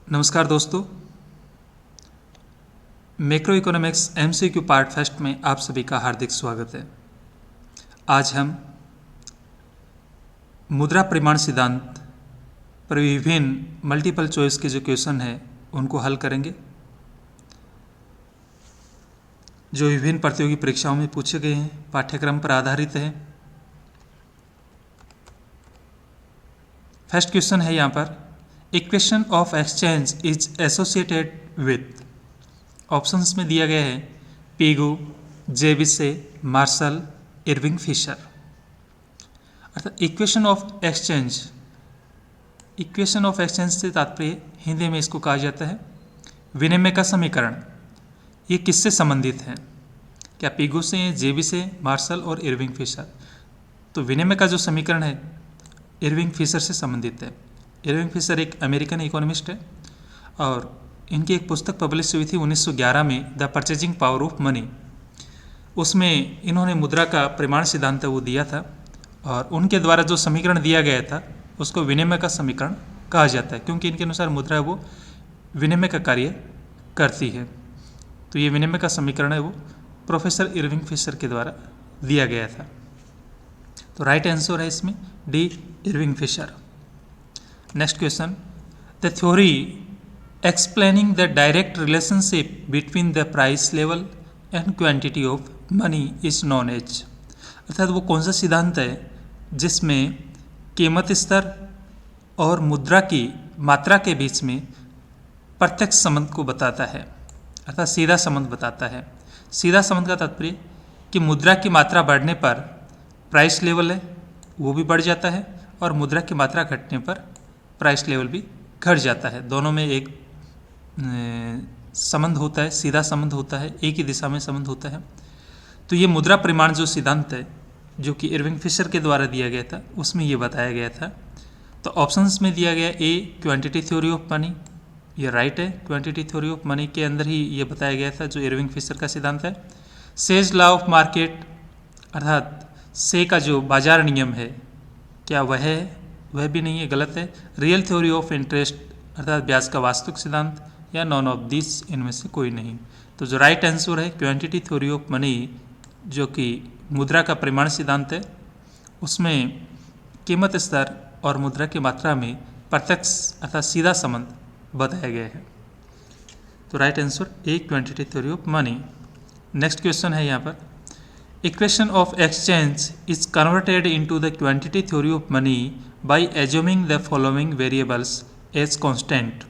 नमस्कार दोस्तों, macro economics MCQ part first में आप सभी का हार्दिक स्वागत है। आज हम मुद्रा परिमाण सिद्धांत पर विभिन्न मल्टीपल चॉइस के जो क्वेश्चन हैं उनको हल करेंगे, जो विभिन्न प्रतियोगी परीक्षाओं में पूछे गए हैं, पाठ्यक्रम पर आधारित है। फर्स्ट क्वेश्चन है यहाँ पर, equation of exchange is associated with, options में दिया गया है पीगू, जेविसे, मार्शल, इरविंग फिशर। अर्थात equation of exchange, equation of exchange से तात्पर्य हिंदी में इसको कहा जाता है विनिमय का समीकरण। ये किससे संबंधित है? क्या पीगू से, जेबी से, मार्शल और इरविंग फिशर? तो विनिमय का जो समीकरण है इरविंग फिशर से संबंधित है। इरविंग फिशर एक अमेरिकन इकोनॉमिस्ट है और इनकी एक पुस्तक पब्लिश हुई थी 1911 में, the purchasing power of money. उसमें इन्होंने मुद्रा का परिमाण सिद्धांत वो दिया था और उनके द्वारा जो समीकरण दिया गया था उसको विनिमय का समीकरण कहा जाता है, क्योंकि इनके अनुसार मुद्रा वो विनिमय का कार्य करती है। तो ये विनिमय का समीकरण है वो प्रोफेसर इरविंग फिशर के द्वारा दिया गया था। तो राइट आंसर है इसमें D, Irving Fisher. Next question, the theory explaining the direct relationship between the price level and quantity of money is known as. अर्थात वो कौन सा सिद्धांत है जिसमें कीमत स्तर और मुद्रा की मात्रा के बीच में प्रत्यक्ष संबंध को बताता है, अर्थात सीधा संबंध बताता है। सीधा संबंध का तात्पर्य कि मुद्रा की मात्रा बढ़ने पर प्राइस लेवल है वो भी बढ़ जाता है और मुद्रा की मात्रा घटने पर प्राइस लेवल भी घट जाता है। दोनों में एक संबंध होता है, सीधा संबंध होता है, एक ही दिशा में संबंध होता है। तो ये मुद्रा परिमाण जो सिद्धांत है जो कि इरविंग फिशर के द्वारा दिया गया था उसमें ये बताया गया था। तो ऑप्शंस में दिया गया ए, क्वांटिटी थ्योरी ऑफ मनी, ये राइट है। क्वांटिटी थ्योरी ऑफ मनी के अंदर ही ये बताया गया था जो इरविंग फिशर का सिद्धांत है। सेज लॉ ऑफ मार्केट, अर्थात से का जो बाजार नियम है क्या वह है? वह भी नहीं है, गलत है। रियल थ्योरी ऑफ इंटरेस्ट, अर्थात ब्याज का वास्तविक सिद्धांत, या नॉन ऑफ दिस, इनमें से कोई नहीं। तो जो राइट आंसर है क्वांटिटी थ्योरी ऑफ मनी, जो कि मुद्रा का परिमाण सिद्धांत है, उसमें कीमत स्तर और मुद्रा की मात्रा में प्रत्यक्ष अर्थात सीधा संबंध बताया गया है। तो right answer A, quantity theory of money. Next question है यहाँ पर, equation of exchange is converted into the quantity theory of money by assuming the following variables as constant.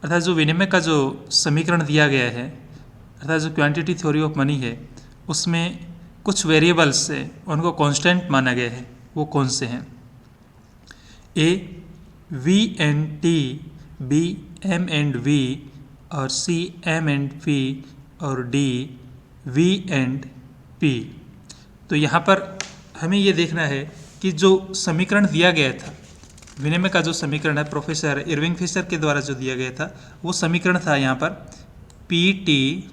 अर्थात जो विनिमय का जो समीकरण दिया गया है, अर्थात जो क्वांटिटी थ्योरी ऑफ मनी है उसमें कुछ वेरिएबल्स से उनको कांस्टेंट माना गया है, वो कौन से हैं? A, V and T, B, M and V, और सी, एम एंड पी, और डी, वी एंड पी। तो यहाँ पर हमें ये देखना है कि जो समीकरण दिया गया था, विनिमय का जो समीकरण है प्रोफेसर इरविंग फिशर के द्वारा जो दिया गया था, वो समीकरण था यहाँ पर P T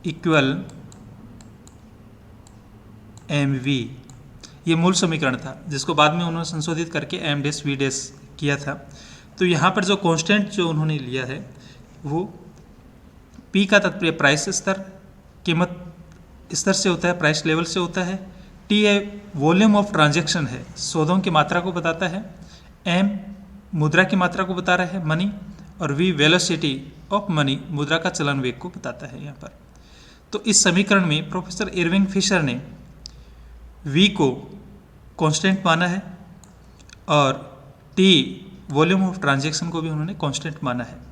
equal M V. ये मूल समीकरण था जिसको बाद में उन्होंने संशोधित करके एम डैश वी डैश किया था। तो यहाँ पर जो कांस्टेंट जो उन्होंने लिया है वो पी का तात्पर्य प्राइस स्तर, कीमत स्तर से होता है, प्राइस लेवल से होता है। टी है वॉल्यूम ऑफ ट्रांजैक्शन है, सौदों की मात्रा को बताता है। एम मुद्रा की मात्रा को बता रहा है, मनी, और वी वेलोसिटी ऑफ मनी, मुद्रा का चलन वेग को बताता है यहाँ पर। तो इस समीकरण में प्रोफेसर इरविंग फिशर ने वी को कांस्टेंट माना है और टी वॉल्यूम ऑफ ट्रांजैक्शन को भी उन्होंने कांस्टेंट माना है।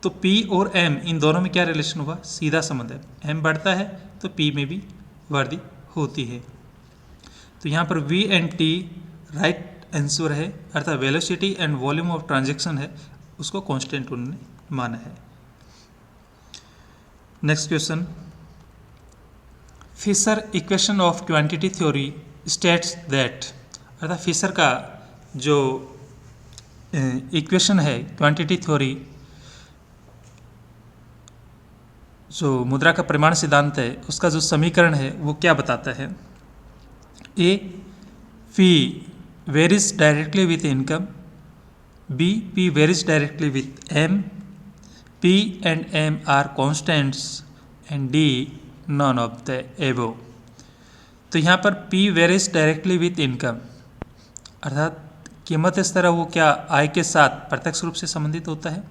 तो P और M इन दोनों में क्या रिलेशन हुआ? सीधा संबंध है। M बढ़ता है तो P में भी वृद्धि होती है। तो यहाँ पर V and T right answer है, अर्थात velocity and volume of transaction है, उसको कांस्टेंट उन्होंने माना है। Next question, Fisher equation of quantity theory states that, अर्थात फिशर का जो इक्वेशन है क्वांटिटी थ्योरी, जो मुद्रा का परिमाण सिद्धांत है, उसका जो समीकरण है वो क्या बताता है? A, fee varies directly with income, B. P varies directly with M. P and M are constants and D. none of the above. तो यहाँ पर P varies directly with income, अर्थात कीमत स्तर है वो क्या आय के साथ प्रत्यक्ष रूप से संबंधित होता है।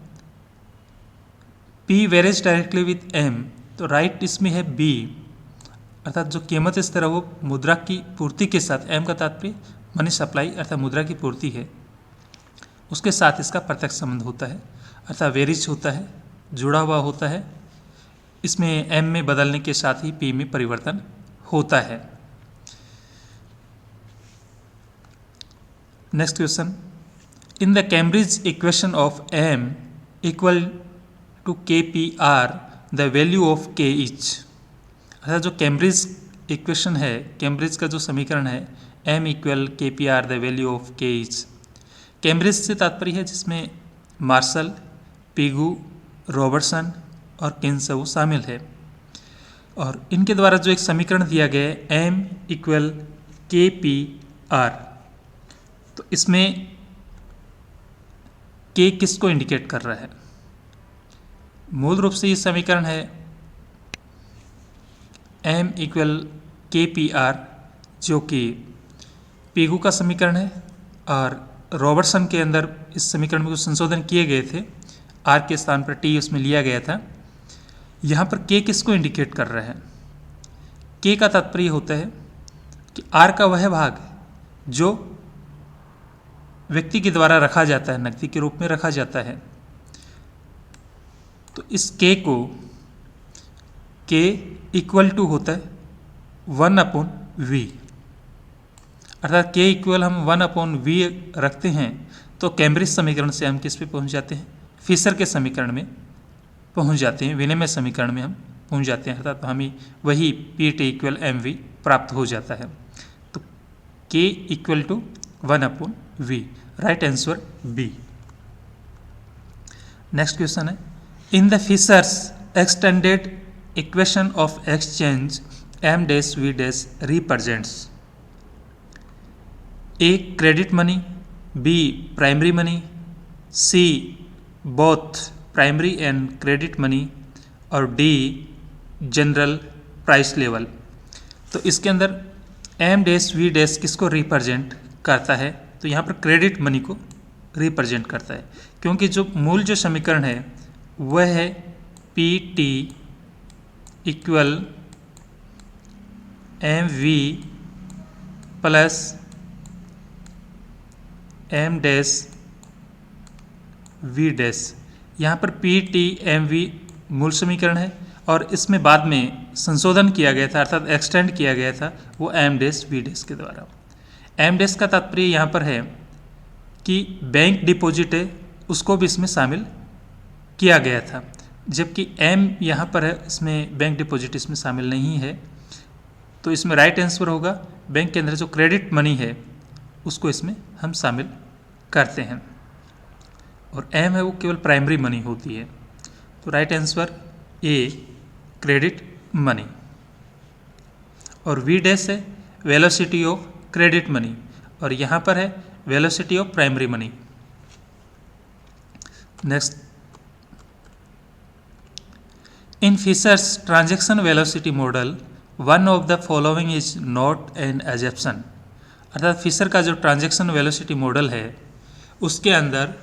P varies directly with M, तो राइट इसमें है B, अर्थात जो कीमत स्तर है वो मुद्रा की पूर्ति के साथ, M का तात्पर्य मनी सप्लाई अर्थात मुद्रा की पूर्ति है, उसके साथ इसका प्रत्यक्ष संबंध होता है, अर्थात वेरिज होता है, जुड़ा हुआ होता है। इसमें M में बदलने के साथ ही P में परिवर्तन होता है। Next question, in the Cambridge equation of M equal to KPR the value of K is, अर्थात जो कैम्ब्रिज इक्वेशन है, कैम्ब्रिज का जो समीकरण है M equal KPR the value of K is, Cambridge से तात्पर्य है जिसमें मार्शल, पिगू, रॉबर्टसन और किन्स वो शामिल है, और इनके द्वारा जो एक समीकरण दिया गया है M इक्वल KPR, तो इसमें K किसको इंडिकेट कर रहा है। मूल रूप से ये समीकरण है M इक्वल KPR जो कि पिगू का समीकरण है, और रॉबर्टसन के अंदर इस समीकरण में कुछ संशोधन किए गए थे, R के स्थान पर T उसमें लिया गया था। यहाँ पर K किसको इंडिकेट कर रहा है। K का तात्पर्य होता है कि R का वह भाग जो व्यक्ति के द्वारा रखा जाता है, नकदी के रूप में रखा जाता है, तो इस K को K इक्वल टू होता है 1/V, अर्थात K इक्वल हम 1/V रखते हैं तो कैम्ब्रिज समीकरण से हम किस पे पहुंच जाते हैं, फिशर के समीकरण में पहुंच जाते हैं, विनिमय समीकरण में हम पहुंच जाते हैं, अर्थात हमें वही PT इक्वल MV प्राप्त हो जाता है। तो K equal to 1/V, right answer B। Next question है, in the Fisher's extended equation of exchange M-V represents A credit money, B primary money, C both primary and credit money, और D general price level. तो इसके अंदर M-V किसको represent करता है, तो यहाँ पर क्रेडिट मनी को रिप्रेजेंट करता है, क्योंकि जो मूल जो समीकरण है वह है PT equal MV plus M-V। यहाँ पर PT MV मूल समीकरण है, और इसमें बाद में संशोधन किया गया था, अर्थात एक्सटेंड किया गया था वो M-V के द्वारा। M- का तात्पर्य यहाँ पर है कि बैंक डिपॉजिट है उसको भी इसमें शामिल किया गया था, जबकि M यहाँ पर है, इसमें बैंक डिपॉजिट इसमें शामिल नहीं है। तो इसमें राइट आंसर होगा बैंक के अंदर जो क्रेडिट मनी है उसको इसमें हम शामिल करते हैं, और M है वो केवल प्राइमरी मनी होती है। तो right answer A credit money, और V' है वेलोसिटी ऑफ क्रेडिट मनी, और यहाँ पर है velocity of primary money. Next, in Fisher's transaction velocity model one of the following is not an assumption, अर्थात फिशर का जो ट्रांजैक्शन वेलोसिटी मॉडल है उसके अंदर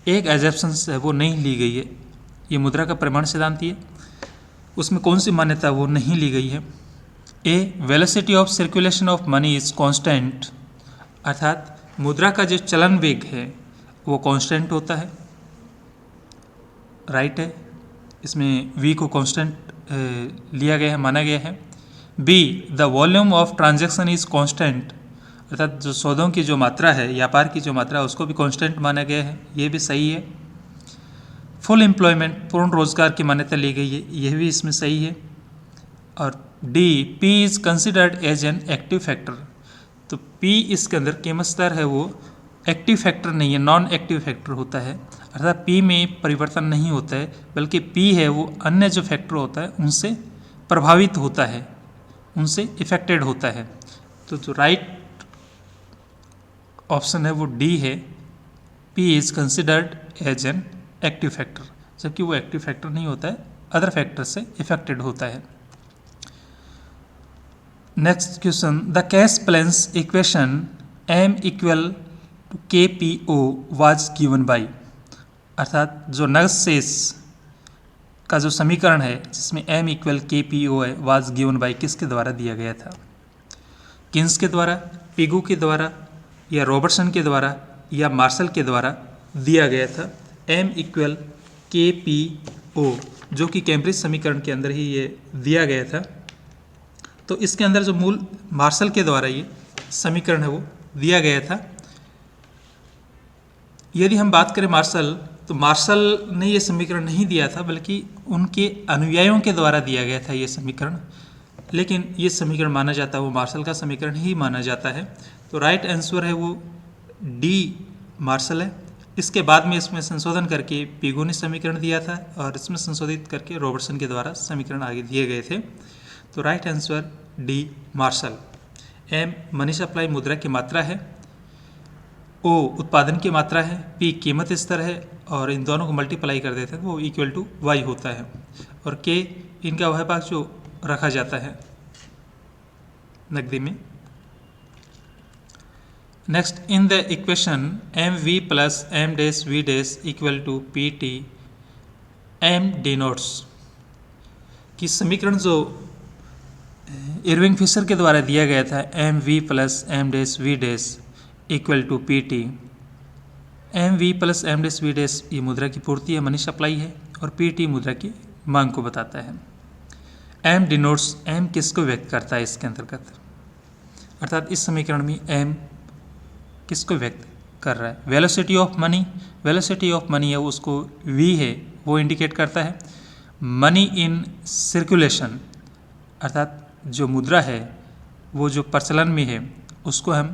एक एजप्शन है वो नहीं ली गई है। ये मुद्रा का प्रमाण सिद्धांत है, उसमें कौन सी मान्यता वो नहीं ली गई है। A velocity of circulation of money is constant, अर्थात मुद्रा का जो चलन वेग है वो कांस्टेंट होता है, राइट है, इसमें V को कांस्टेंट लिया गया है, माना गया है। Be the volume of transaction is constant, अर्थात जो सौदों की जो मात्रा है, व्यापार की जो मात्रा है उसको भी कांस्टेंट माना गया है, ये भी सही है। फुल एम्प्लॉयमेंट पूर्ण रोजगार की मान्यता ली गई है, यह भी इसमें सही है। और D P is considered as an active factor, तो P इसके अंदर कीमत स्तर है वो एक्टिव फैक्टर नहीं है, नॉन एक्टिव फैक्टर होता है, अर्थात P में परिवर्तन नहीं होता है, बल्कि P है वो अन्य जो फैक्टर होता है उनसे प्रभावित होता है, उनसे इफेक्टेड होता है। तो जो राइट ऑप्शन है वो डी है, P is considered as an active factor, जबकि वो एक्टिव फैक्टर नहीं होता है, अदर फैक्टर से इफेक्टेड होता है। Next question, the cash plans equation M equal to K P O was given by, अर्थात जो नग्न शेष का जो समीकरण है जिसमें M equal K P O है, वाज गिवन बाई किसके द्वारा दिया गया था? किन्स के द्वारा, पिगू के द्वारा, या रॉबर्टसन के द्वारा, या मार्शल के द्वारा दिया गया था। एम इक्वल के पी ओ जो कि कैम्ब्रिज समीकरण के अंदर ही ये दिया गया था। तो इसके अंदर जो मूल मार्शल के द्वारा ये समीकरण है वो दिया गया था। यदि हम बात करें मार्शल, तो मार्शल ने ये समीकरण नहीं दिया था, बल्कि उनके अनुयायियों के द्वारा दिया गया था ये समीकरण, लेकिन ये समीकरण माना जाता है वो मार्शल का समीकरण ही माना जाता है। तो राइट आंसर है वो डी मार्शल है। इसके बाद में इसमें संशोधन करके पिगो ने समीकरण दिया था और इसमें संशोधित करके रॉबर्टसन के द्वारा समीकरण आगे दिए गए थे। तो right answer D Marshall. M money supply मुद्रा की मात्रा है, ओ उत्पादन की मात्रा है, पी कीमत स्तर है, और इन दोनों को मल्टीप्लाई कर देते हैं तो वो इक्वल टू वाई होता है, और के इनका वह भाग जो रखा जाता है नकदी में। Next, in the equation M V plus M dash V dash equal to P T M denotes की समीकरण जो इरविंग फिशर के द्वारा दिया गया था, M V plus M dash V dash equal to P T. M V plus M dash V dash ये मुद्रा की पूर्ति है, मनी सप्लाई है, और पी टी मुद्रा की मांग को बताता है। एम डिनोट्स, एम किसको व्यक्त करता है इसके अंतर्गत, अर्थात इस समीकरण में एम किसको व्यक्त कर रहा है? Velocity of money, velocity of money है उसको वी है वो इंडिकेट करता है। मनी इन सर्कुलेशन, अर्थात जो मुद्रा है वो जो प्रचलन में है उसको हम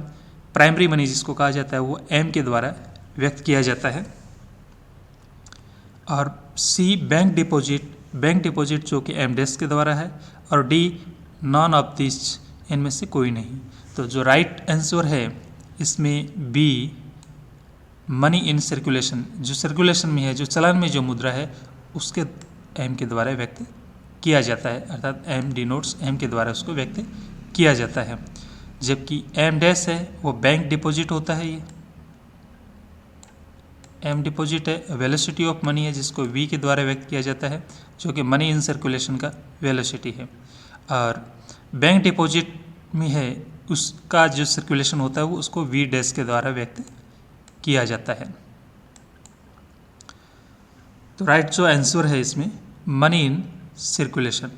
प्राइमरी मनी जिसको कहा जाता है वो एम के द्वारा व्यक्त किया जाता है। और सी बैंक डिपॉजिट, बैंक डिपॉजिट जो कि एम डैश के द्वारा है, और डी नॉन ऑफ दिस, इनमें से कोई नहीं। तो जो राइट आंसर है इसमें बी मनी इन सर्कुलेशन, जो सर्कुलेशन में है, जो चलन में जो मुद्रा है उसके एम के द्वारा व्यक्त किया जाता है, अर्थात एम डिनोट्स, एम के द्वारा उसको व्यक्त किया जाता है। जबकि एम डैश है वो बैंक डिपॉजिट होता है, ये एम डिपॉजिट है, वेलोसिटी ऑफ मनी है जिसको वी के द्वारा व्यक्त किया जाता है, जो कि मनी इन सर्कुलेशन का वेलोसिटी है। और बैंक डिपॉजिट में है उसका जो सर्कुलेशन होता है वो उसको वी डैश के द्वारा व्यक्त किया जाता है। तो राइट जो आंसर है इसमें money in circulation.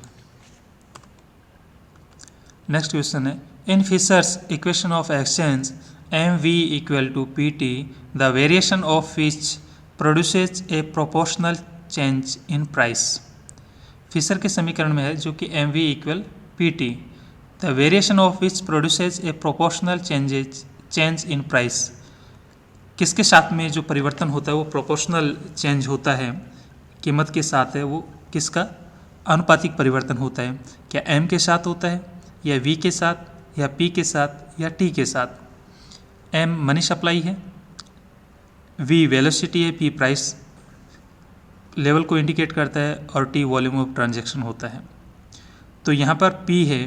Next question है, in Fisher's equation of exchange M V equal to P T the variation of which produces a proportional change in price. Fisher के समीकरण में है जो कि M V equal P T, the variation of which produces a proportional change in price. किसके साथ में जो परिवर्तन होता है वो प्रोपोर्शनल चेंज होता है, कीमत के साथ है, वो किसका आनुपातिक परिवर्तन होता है? क्या एम के साथ होता है, या वी के साथ, या पी के साथ, या टी के साथ? एम मनी सप्लाई है, वी वेलोसिटी है, पी प्राइस लेवल को इंडिकेट करता है, और टी वॉल्यूम ऑफ ट्रांजैक्शन होता है। तो यहाँ पर पी है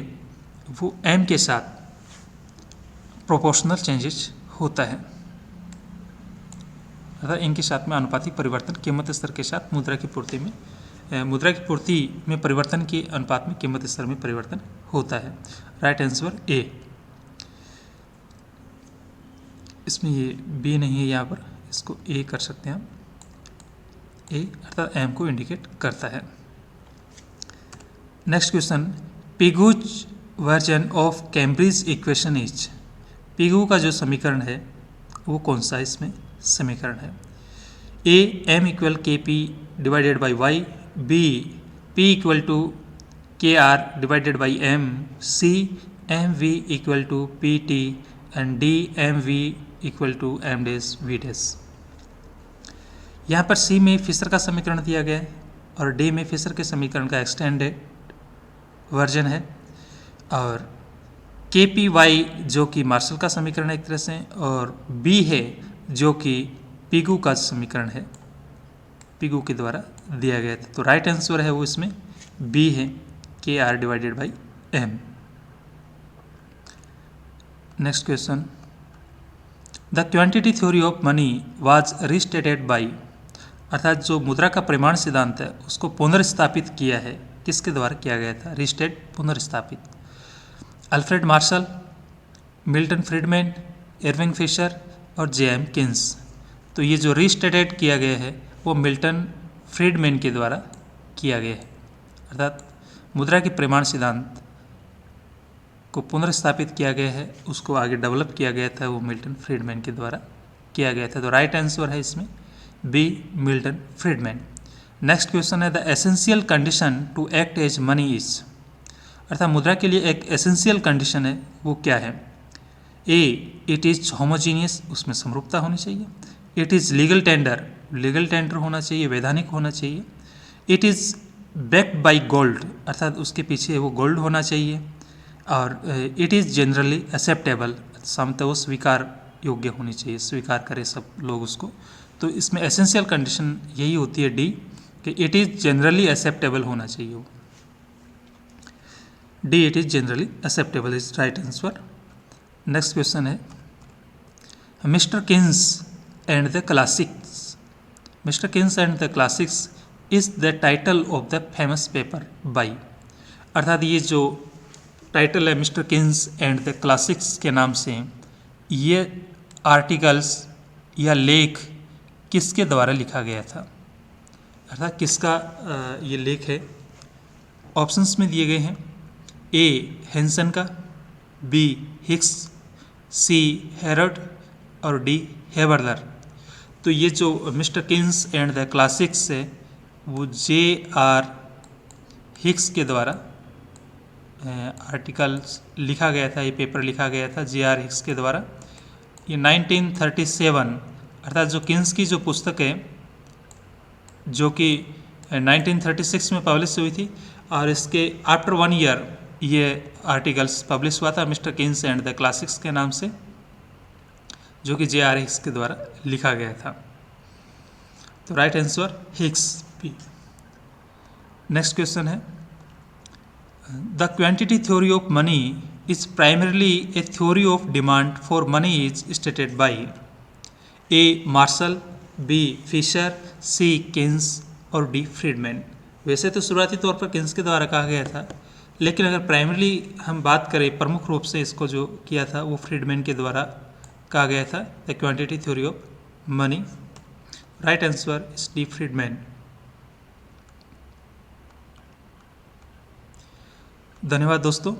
वो एम के साथ प्रोपोर्शनल चेंजेस होता है, अर्थात इनके साथ में आनुपातिक परिवर्तन कीमत स्तर के साथ मुद्रा की पूर्ति में परिवर्तन के अनुपात में कीमत स्तर में परिवर्तन होता है। राइट आंसर ए। इसमें ये बी नहीं है, यहाँ पर इसको ए कर सकते हैं हम, ए अर्थात एम को इंडिकेट करता है। Next question, Pigou's version of Cambridge equation is. Pigou का जो समीकरण है वो कौन सा इसमें समीकरण है? A M equal K P divided by Y, B P equal to K R divided by M, C M V equal to P T, and D M V equal to M dash V dash. यहाँ पर सी में Fisher का समीकरण दिया गया है और D में फिशर के समीकरण का एक्सटेंडेड वर्जन है, और के पी वाई जो कि मार्शल का समीकरण है एक तरह से, और बी है जो कि पिगू का समीकरण है, पिगू के द्वारा दिया गया था। तो राइट आंसर है वो इसमें बी है, KR/M। Next question, the quantity theory of money was restated by, अर्थात जो मुद्रा का परिमाण सिद्धांत है उसको पुनर्स्थापित किया है, किसके द्वारा किया गया था? रिस्टेट, पुनर्स्थापित। Alfred Marshall, Milton Friedman, Irving Fisher और J.M. किन्स। तो ये जो रिस्टेटेड किया गया है वो मिल्टन फ्रीडमैन के द्वारा किया गया है, अर्थात मुद्रा के परिमाण सिद्धांत को पुनर्स्थापित किया गया है, उसको आगे डेवलप किया गया था, वो मिल्टन फ्रीडमैन के द्वारा किया गया था। तो राइट आंसर है इसमें B, Milton Friedman. Next question है, the essential condition to act as money is, अर्थात मुद्रा के लिए एक एसेंशियल कंडीशन है, वो क्या है? ए, इट इज होमोजीनियस, उसमें समरूपता होनी चाहिए। It is legal tender, legal tender होना चाहिए, वैधानिक होना चाहिए। It is backed by gold, अर्थात उसके पीछे वो गोल्ड होना चाहिए। और इट इज़ जनरली एक्सेप्टेबल, सामान्यतः वो स्वीकार योग्य होनी चाहिए, स्वीकार करें सब लोग उसको। तो इसमें एसेंशियल कंडीशन यही होती है डी, कि इट इज़ जनरली एक्सेप्टेबल होना चाहिए वो। D, it is generally acceptable is right answer. Next question है, Mister Keynes and the classics, Mister Keynes and the classics is the title of the famous paper by, अर्थात ये जो टाइटल है Mister Keynes and the classics के नाम से, ये आर्टिकल्स या लेख किसके द्वारा लिखा गया था? अर्थात किसका ये लेख है? ऑप्शंस में दिए गए हैं, ए हेंसन का, बी हिक्स, सी हेरोड और डी हेबरलर। तो ये जो mister Keynes and the classics है वो J.R. हिक्स के द्वारा आर्टिकल्स लिखा गया था, ये पेपर लिखा गया था J.R. हिक्स के द्वारा। ये 1937, अर्थात जो किन्स की जो पुस्तक है जो कि 1936 में पब्लिश हुई थी, और इसके आफ्टर 1 ईयर ये आर्टिकल्स पब्लिश हुआ था mister Keynes and the classics के नाम से, जो कि J.R. हिक्स के द्वारा लिखा गया था। तो right answer Hicks P. Next question है, the quantity theory of money is primarily a theory of demand for money is stated by, A Marshall, B Fisher, C Keynes और डी फ्रीडमैन। वैसे तो शुरुआती तौर पर किन्स के द्वारा कहा गया था, लेकिन अगर प्राइमरली हम बात करें, प्रमुख रूप से इसको जो किया था वो फ्रीडमैन के द्वारा कहा गया था, the quantity theory of money. Right answer is D Friedman. धन्यवाद दोस्तों।